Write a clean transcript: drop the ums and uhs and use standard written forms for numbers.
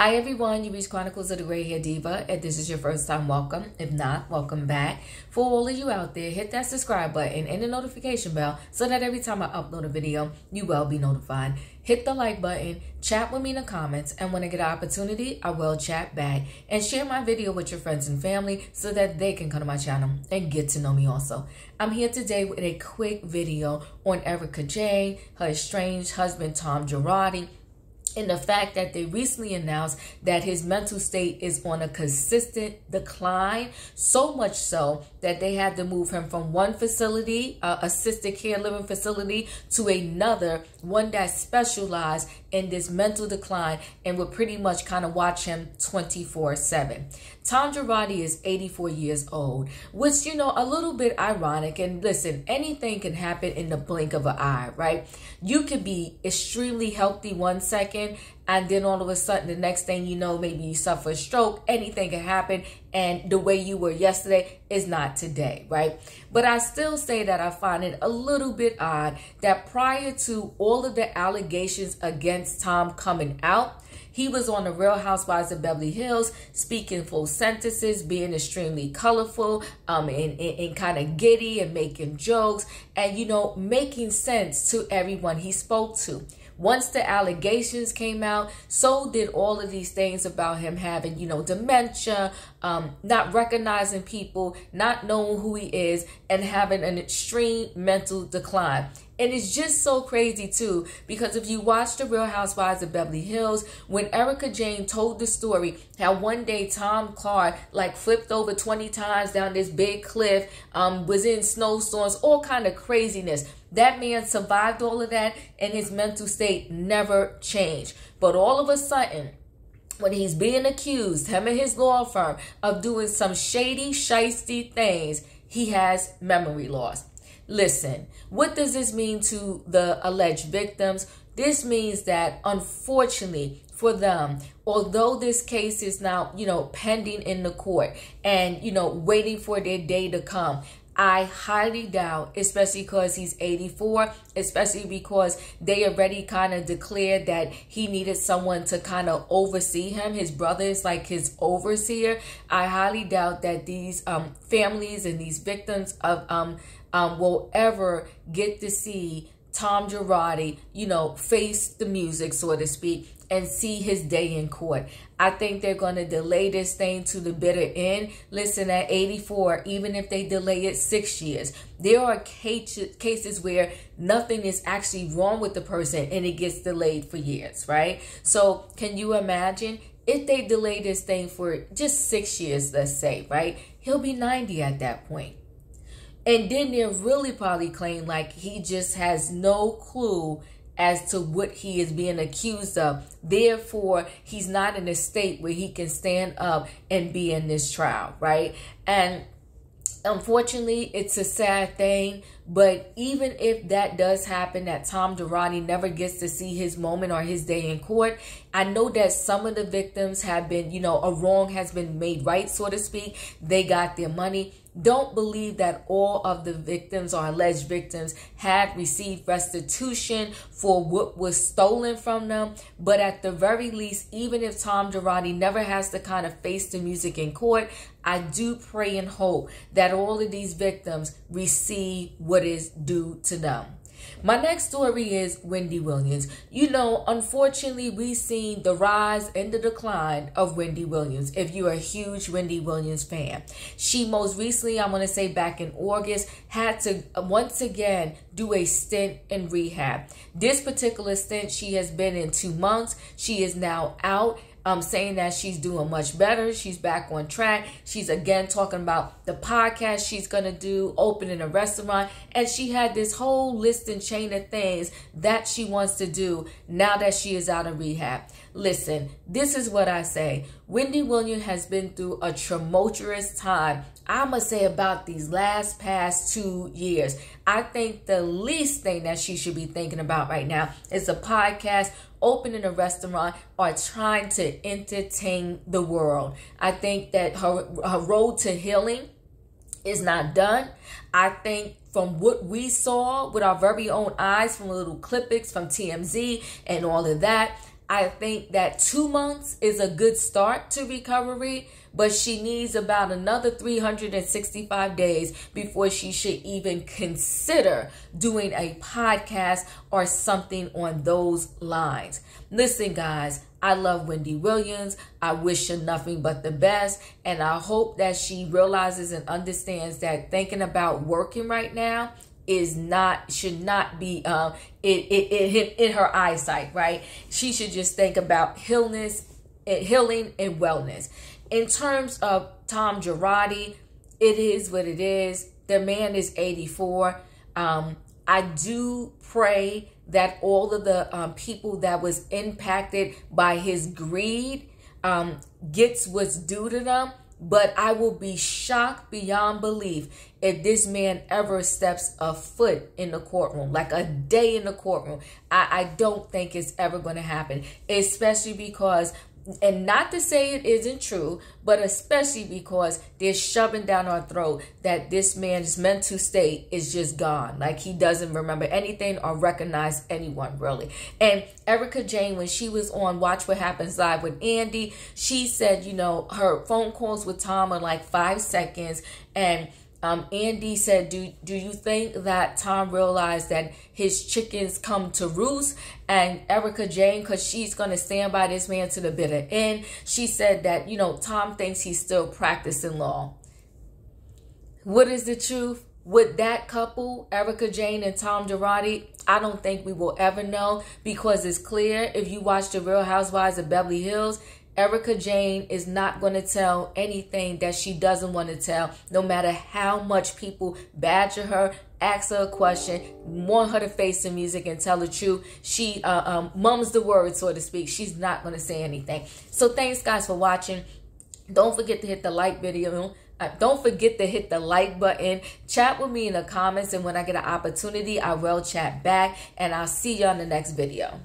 Hi everyone, you reached Chronicles of the Gray Hair Diva. If this is your first time, welcome. If not, welcome back. For all of you out there, hit that subscribe button and the notification bell so that every time I upload a video, you will be notified. Hit the like button, chat with me in the comments, and when I get an opportunity, I will chat back. And share my video with your friends and family so that they can come to my channel and get to know me also. I'm here today with a quick video on Erika Jayne, her estranged husband Tom Girardi, and the fact that they recently announced that his mental state is on a consistent decline, so much so that they had to move him from one facility, assisted care living facility, to another, one that specialized in this mental decline and would pretty much kind of watch him 24/7. Tom Girardi is 84 years old, which, you know, a little bit ironic. And listen, anything can happen in the blink of an eye, right? You could be extremely healthy one second, and then all of a sudden, the next thing you know, maybe you suffer a stroke. Anything can happen, and the way you were yesterday is not today, right? But I still say that I find it a little bit odd that prior to all of the allegations against Tom coming out, he was on the Real Housewives of Beverly Hills, speaking full sentences, being extremely colorful, and kind of giddy and making jokes and, you know, making sense to everyone he spoke to. Once the allegations came out, so did all of these things about him having, you know, dementia, not recognizing people, not knowing who he is, and having an extreme mental decline. And it's just so crazy, too, because if you watch The Real Housewives of Beverly Hills, when Erika Jayne told the story, how one day Tom's car like flipped over 20 times down this big cliff, was in snowstorms, all kind of craziness. That man survived all of that, and his mental state never changed. But all of a sudden, when he's being accused, him and his law firm, of doing some shady, shisty things, he has memory loss. Listen, what does this mean to the alleged victims? This means that, unfortunately for them, although this case is now, you know, pending in the court and, you know, waiting for their day to come, I highly doubt, especially because he's 84, especially because they already kind of declared that he needed someone to kind of oversee him. His brother is like his overseer. I highly doubt that these families and these victims of will ever get to see Tom Girardi, you know, face the music, so to speak, and see his day in court. I think they're going to delay this thing to the bitter end. Listen, at 84, even if they delay it 6 years, there are cases where nothing is actually wrong with the person and it gets delayed for years, right? So can you imagine if they delay this thing for just 6 years, let's say, right? He'll be 90 at that point. And then they'll really probably claim like he just has no clue as to what he is being accused of. Therefore, he's not in a state where he can stand up and be in this trial, right? And unfortunately, it's a sad thing, but even if that does happen, that Tom Girardi never gets to see his moment or his day in court, I know that some of the victims have been, you know, a wrong has been made right, so to speak. They got their money. Don't believe that all of the victims or alleged victims had received restitution for what was stolen from them. But at the very least, even if Tom Girardi never has to kind of face the music in court, I do pray and hope that all of these victims receive what is due to them. My next story is Wendy Williams. You know, unfortunately, we've seen the rise and the decline of Wendy Williams, if you're a huge Wendy Williams fan. She most recently, I want to say back in August, had to once again do a stint in rehab. This particular stint, she has been in 2 months. She is now out. Saying that she's doing much better. She's back on track. She's again talking about the podcast she's going to do, opening a restaurant. And she had this whole list and chain of things that she wants to do now that she is out of rehab. Listen, this is what I say. Wendy Williams has been through a tumultuous time, I must say, about these past 2 years. I think the least thing that she should be thinking about right now is a podcast, opening a restaurant, or trying to entertain the world. I think that her road to healing is not done. I think from what we saw with our very own eyes, from little clippings from TMZ and all of that, I think that 2 months is a good start to recovery, but she needs about another 365 days before she should even consider doing a podcast or something on those lines. Listen, guys, I love Wendy Williams. I wish her nothing but the best. And I hope that she realizes and understands that thinking about working right now should not be in her eyesight, right? She should just think about healing and wellness. In terms of Tom Girardi, it is what it is. The man is 84. I do pray that all of the people that was impacted by his greed gets what's due to them. But I will be shocked beyond belief if this man ever steps a foot in the courtroom, like a day in the courtroom. I don't think it's ever going to happen, especially because, and not to say it isn't true, but especially because they're shoving down our throat that this man's mental state is just gone. Like he doesn't remember anything or recognize anyone really. And Erika Jayne, when she was on Watch What Happens Live with Andy, she said, you know, her phone calls with Tom are like 5 seconds. And Andy said, do you think that Tom realized that his chickens come to roost? And Erika Jayne, because she's going to stand by this man to the bitter end, she said that, you know, Tom thinks he's still practicing law. What is the truth? With that couple, Erika Jayne and Tom Girardi, I don't think we will ever know, because it's clear if you watch The Real Housewives of Beverly Hills, Erika Jayne is not going to tell anything that she doesn't want to tell, no matter how much people badger her, ask her a question, want her to face the music and tell the truth. She mums the word, so to speak. She's not going to say anything. So thanks, guys, for watching. Don't forget to hit the like video. Don't forget to hit the like button. Chat with me in the comments, and when I get an opportunity, I will chat back. And I'll see you on the next video.